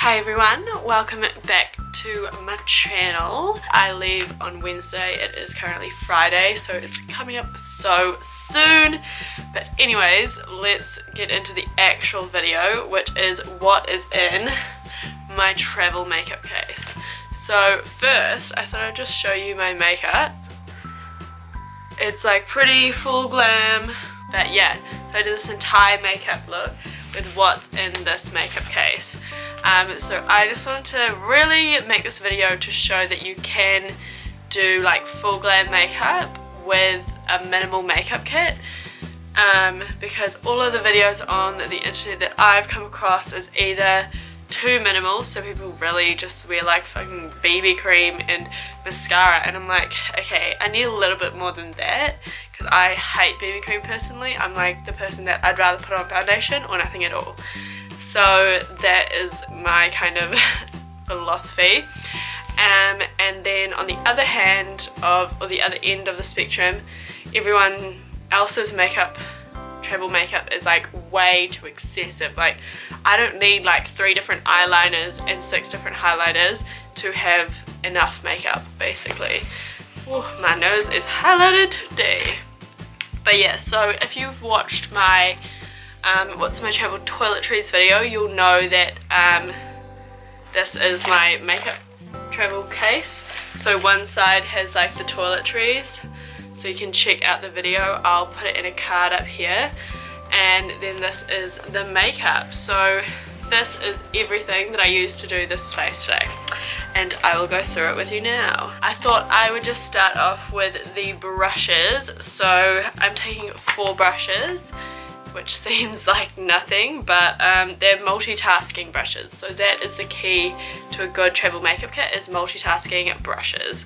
Hi everyone, welcome back to my channel. I leave on Wednesday. It is currently Friday, so it's coming up so soon. But anyways, let's get into the actual video, which is what is in my travel makeup case. So first, I thought I'd just show you my makeup. It's like pretty full glam, but yeah, so I did this entire makeup look with what's in this makeup case. So I just wanted to really make this video to show that you can do like full glam makeup with a minimal makeup kit, because all of the videos on the internet that I've come across is either too minimal, so people really just wear like fucking BB cream and mascara, and I'm like, okay, I need a little bit more than that, because I hate BB cream personally. I'm like the person that I'd rather put on foundation or nothing at all. So that is my kind of philosophy. And then on the other hand or the other end of the spectrum, everyone else's travel makeup is like way too excessive. Like, I don't need like 3 different eyeliners and 6 different highlighters to have enough makeup, basically. Ooh, my nose is highlighted today. But yeah, so if you've watched my what's my travel toiletries video, you'll know that this is my makeup travel case. So one side has like the toiletries, so you can check out the video. I'll put it in a card up here. And then this is the makeup. So this is everything that I used to do this face today, and I will go through it with you now. I thought I would just start off with the brushes. So I'm taking 4 brushes, which seems like nothing, but they're multitasking brushes. So that is the key to a good travel makeup kit, is multitasking brushes.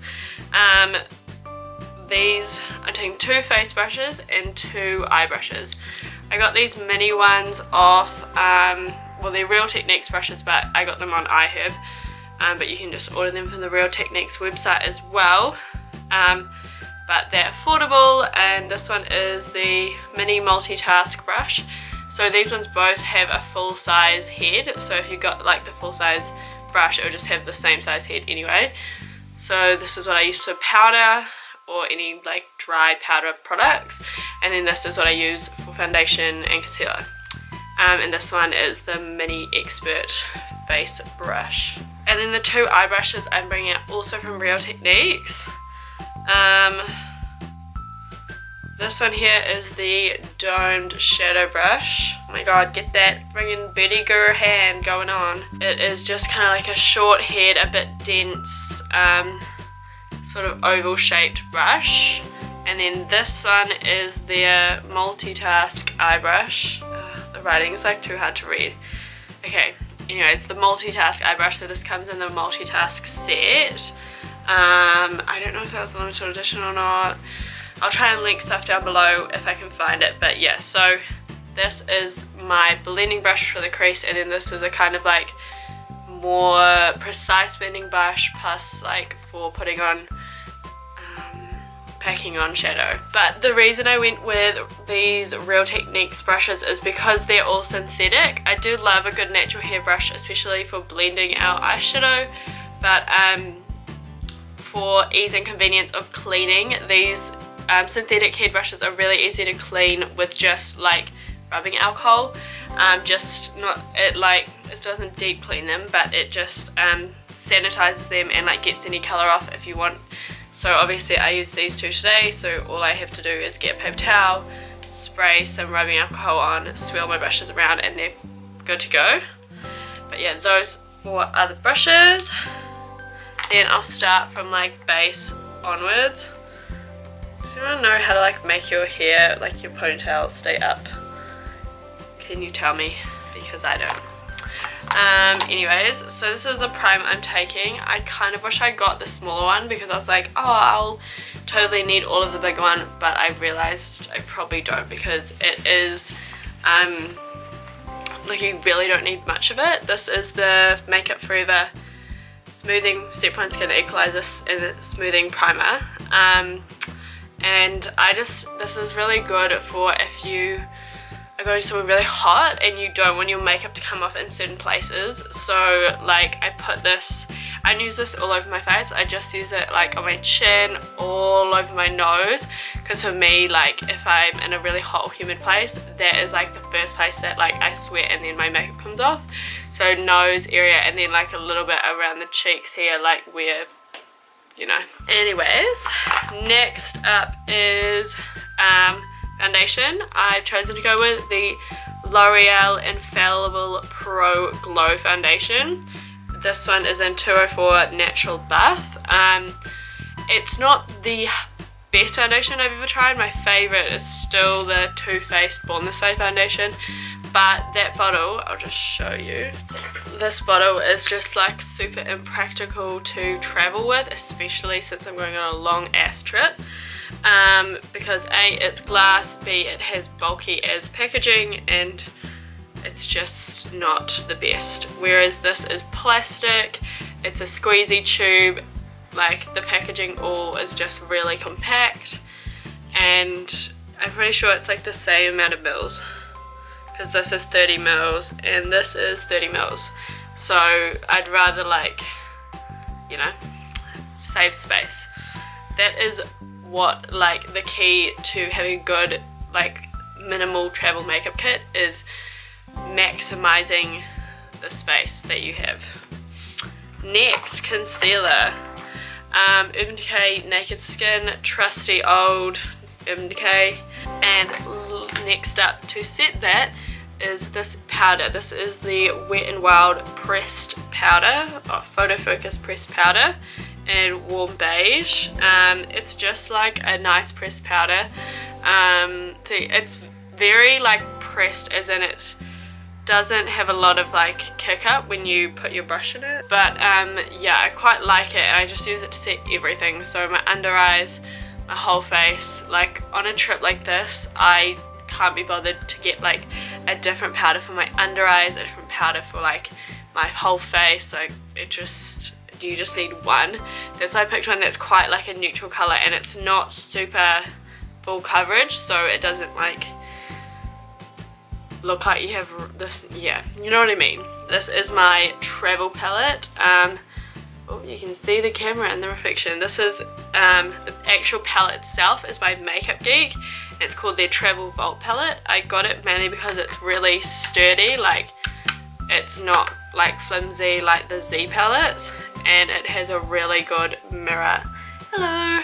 These, I'm taking 2 face brushes and 2 eye brushes. I got these mini ones off, well, they're Real Techniques brushes, but I got them on iHerb, but you can just order them from the Real Techniques website as well. But they're affordable, and this one is the mini multitask brush. So these ones both have a full size head, so if you got like the full size brush, it will just have the same size head anyway. So this is what I use for powder or any like dry powder products, and then this is what I use for foundation and concealer. And this one is the Mini Expert face brush. And then the 2 eye brushes I'm bringing out also from Real Techniques. This one here is the domed shadow brush. Oh my god, get that friggin' Betty Guru hand going on. It is just kind of like a short head, a bit dense, sort of oval shaped brush. And then this one is the multitask eye brush. The writing is like too hard to read. Okay, anyways, the multitask eye brush. So this comes in the multitask set. I don't know if that was a limited edition or not. I'll try and link stuff down below if I can find it. But yeah, so this is my blending brush for the crease, and then this is a kind of like more precise blending brush, plus like for putting on packing on shadow. But the reason I went with these Real Techniques brushes is because they're all synthetic. I do love a good natural hair brush, especially for blending out eyeshadow, but for ease and convenience of cleaning, these synthetic head brushes are really easy to clean with just like rubbing alcohol. It doesn't deep clean them, but it just sanitizes them and like gets any color off if you want. So obviously I use these 2 today, so all I have to do is get a paper towel, spray some rubbing alcohol on, swirl my brushes around, and they're good to go. But yeah, those 4 are the brushes. Then I'll start from like base onwards. Does anyone know how to like make your hair, like your ponytail, stay up? Can you tell me? Because I don't. Anyways, so this is the primer I'm taking. I kind of wish I got the smaller one, because I was like, oh, I'll totally need all of the big one, but I realized I probably don't, because it is like you really don't need much of it. This is the Makeup Forever Smoothing Step 1 Skin Equalizer Smoothing Primer, and this is really good for if you are going somewhere really hot and you don't want your makeup to come off in certain places. So like I put this, I don't use this all over my face, I just use it like on my chin, all over my nose, because for me, like if I'm in a really hot or humid place, that is like the first place that like I sweat and then my makeup comes off. So nose area, and then like a little bit around the cheeks here, like where, you know. Anyways, next up is foundation. I've chosen to go with the L'Oreal Infallible Pro Glow Foundation. This one is in 204 Natural Buff. It's not the best foundation I've ever tried. My favourite is still the Too Faced Born This Way foundation, but that bottle, I'll just show you. This bottle is just like super impractical to travel with, especially since I'm going on a long ass trip. Because A, it's glass, B, it has bulky as packaging, and it's just not the best. Whereas this is plastic, it's a squeezy tube, like the packaging all is just really compact, and I'm pretty sure it's like the same amount of mils, because this is 30 mils and this is 30 mils. So I'd rather, like, you know, save space. That is what, like, the key to having a good, like, minimal travel makeup kit is maximizing the space that you have. Next, concealer. Urban Decay Naked Skin, trusty old Urban Decay. And next up to set that is this powder. This is the Wet n Wild pressed powder, or photo focus pressed powder in warm beige. It's just like a nice pressed powder. So it's very like pressed, as in it doesn't have a lot of like kick up when you put your brush in it, but yeah, I quite like it, and I just use it to set everything. So my under eyes, my whole face. Like on a trip like this, I can't be bothered to get like a different powder for my under eyes, a different powder for like my whole face. Like it just, you just need one. That's why I picked one that's quite like a neutral color, and it's not super full coverage, so it doesn't like look like you have this, yeah, you know what I mean. This is my travel palette. Oh, you can see the camera in the reflection. This is the actual palette itself is by Makeup Geek. It's called their Travel Vault palette. I got it mainly because it's really sturdy, like it's not like flimsy like the Z palettes, and it has a really good mirror. Hello.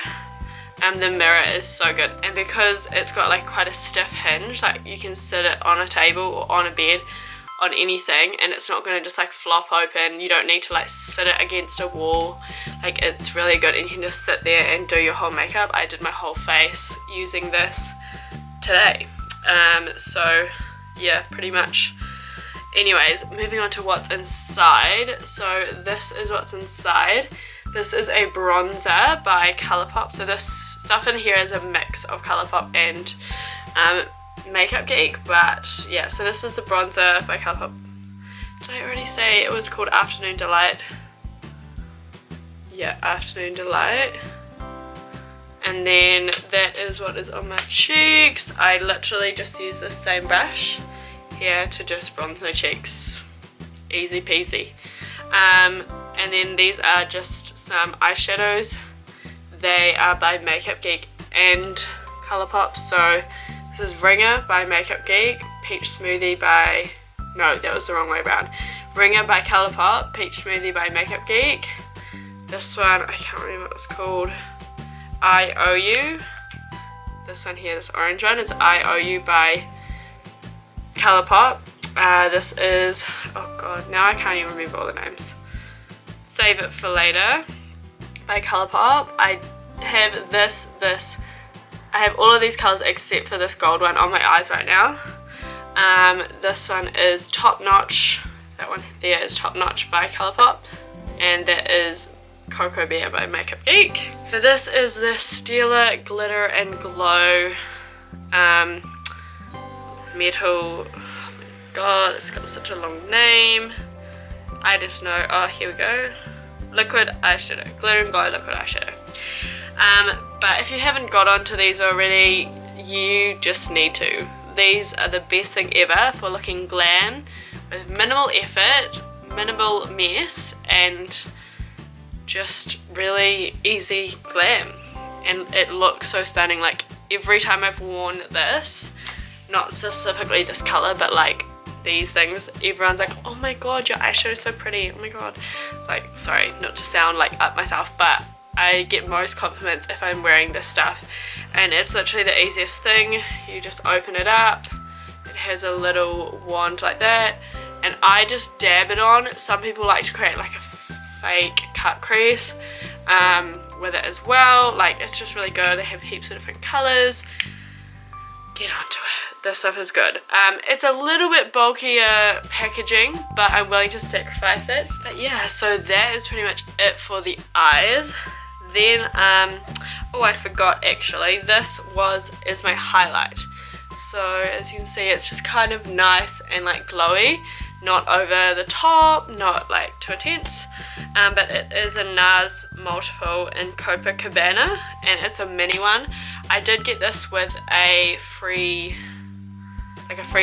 The mirror is so good, and because it's got like quite a stiff hinge, like you can sit it on a table or on a bed, on anything, and it's not going to just like flop open. You don't need to like sit it against a wall. Like it's really good, and you can just sit there and do your whole makeup. I did my whole face using this today. So yeah, pretty much. Anyways, moving on to what's inside. So this is what's inside. This is a bronzer by Colourpop. So this stuff in here is a mix of Colourpop and Makeup Geek, but yeah, so this is a bronzer by Colourpop. Did I already say it was called Afternoon Delight? Yeah, Afternoon Delight. And then that is what is on my cheeks. I literally just use this same brush here to just bronze my cheeks. Easy peasy. And then these are just some eyeshadows. They are by Makeup Geek and Colourpop. So this is Ringer by Makeup Geek, Peach Smoothie by, no, that was the wrong way around. Ringer by Colourpop, Peach Smoothie by Makeup Geek. This one, I can't remember what it's called. I O U. This one here, this orange one, is I O U by Colourpop. This is, oh god, now I can't even remember all the names. Save It For Later by Colourpop. I have this, I have all of these colours except for this gold one on my eyes right now. This one is Top Notch. That one there is Top Notch by Colourpop. And that is Cocoa Bear by Makeup Geek. So this is the Stila Glitter and Glow metal. Oh my god, it's got such a long name. I just know, oh here we go. Liquid eyeshadow, Glitter and Glow liquid eyeshadow. But if you haven't got onto these already, you just need to. these are the best thing ever for looking glam with minimal effort, minimal mess, and just really easy glam. And it looks so stunning. Like every time I've worn this, not specifically this color, but like these things, everyone's like, oh my god, your eyeshadow is so pretty, oh my god. Like, sorry, not to sound like up myself, but I get most compliments if I'm wearing this stuff, and it's literally the easiest thing. You just open it up, it has a little wand like that, and I just dab it on. Some people like to create like a fake cut crease with it as well. Like, it's just really good. They have heaps of different colors. Get onto it. This stuff is good. It's a little bit bulkier packaging, but I'm willing to sacrifice it. But yeah, so that is pretty much it for the eyes. Then, oh, I forgot actually, this is my highlight. So as you can see, it's just kind of nice and like glowy, not over the top, not like too intense, but it is a NARS multiple in Copacabana, and it's a mini one. I did get this with a free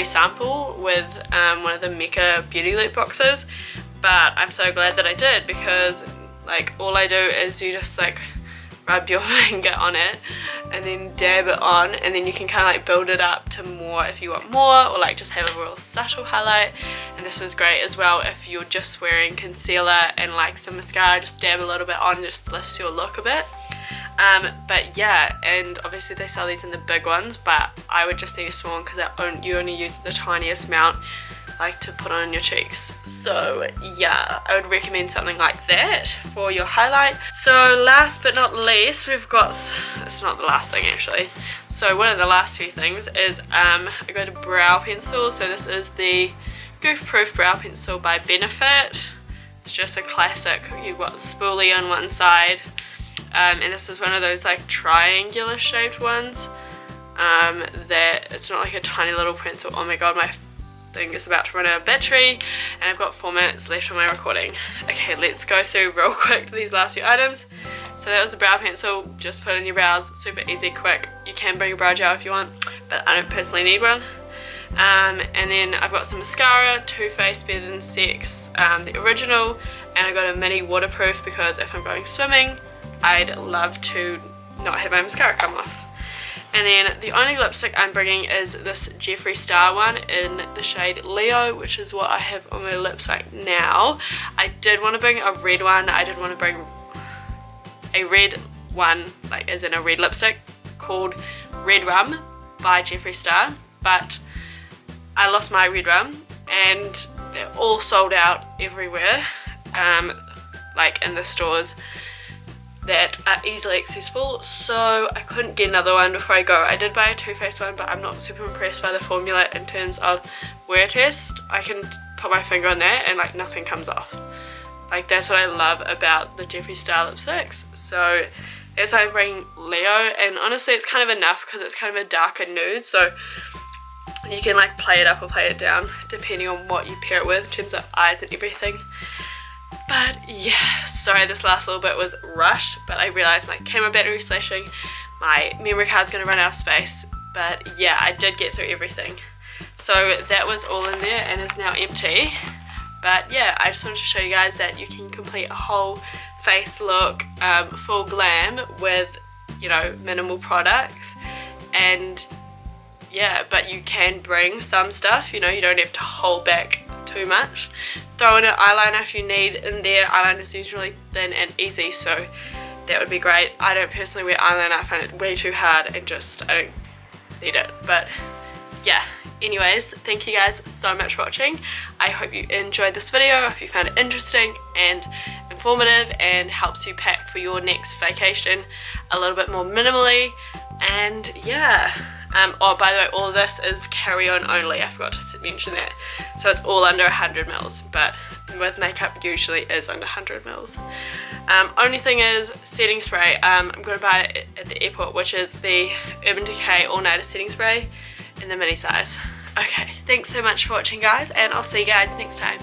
sample with one of the Mecca Beauty Loop boxes, but I'm so glad that I did, because like all I do is you just like rub your finger on it and then dab it on, and then you can kind of like build it up to more if you want more, or like just have a real subtle highlight. And this is great as well if you're just wearing concealer and like some mascara, just dab a little bit on, just lifts your look a bit. But yeah, and obviously they sell these in the big ones, but I would just need a small one because you only use the tiniest amount like to put on your cheeks. So yeah, I would recommend something like that for your highlight. So last but not least, we've got, it's not the last thing actually, so one of the last few things is I got a brow pencil. So this is the Goof Proof Brow Pencil by Benefit. It's just a classic. You've got the spoolie on one side, and this is one of those like triangular shaped ones that it's not like a tiny little pencil. Oh my god, my thing is about to run out of battery and I've got 4 minutes left on my recording. Okay, let's go through real quick these last few items. So that was a brow pencil, just put it in your brows, super easy, quick. You can bring a brow gel if you want, but I don't personally need one. And then I've got some mascara, Too Faced Better Than Sex, the original, and I got a mini waterproof because if I'm going swimming, I'd love to not have my mascara come off. And then the only lipstick I'm bringing is this Jeffree Star one in the shade Leo, which is what I have on my lips right now. I did want to bring a red one. I did want to bring a red one, like as in a red lipstick, called Red Rum by Jeffree Star, but I lost my red rum and they're all sold out everywhere, like in the stores that are easily accessible, so I couldn't get another one before I go. I did buy a Too Faced one, but I'm not super impressed by the formula in terms of wear test. I can put my finger on that and like nothing comes off. Like that's what I love about the Jeffree Star lipsticks. So that's why I'm bringing Leo, and honestly it's kind of enough because it's kind of a darker nude, so you can like play it up or play it down depending on what you pair it with in terms of eyes and everything. But yeah, sorry this last little bit was rushed, but I realised my camera battery is slashing, my memory card's going to run out of space, but yeah, I did get through everything. So that was all in there and is now empty. But yeah, I just wanted to show you guys that you can complete a whole face look, full glam with, you know, minimal products. And yeah, but you can bring some stuff, you know, you don't have to hold back too much. Throw in an eyeliner if you need in there. Eyeliner is usually thin and easy, so that would be great. I don't personally wear eyeliner, I find it way too hard and I don't need it. But yeah, anyways, thank you guys so much for watching. I hope you enjoyed this video. I hope you found it interesting and informative and helps you pack for your next vacation a little bit more minimally. And yeah, oh, by the way, all of this is carry-on only. I forgot to mention that. So it's all under 100 mils, but with makeup usually is under 100 mils. Only thing is setting spray. I'm going to buy it at the airport, which is the Urban Decay All Nighter setting spray in the mini size. Okay, thanks so much for watching guys, and I'll see you guys next time.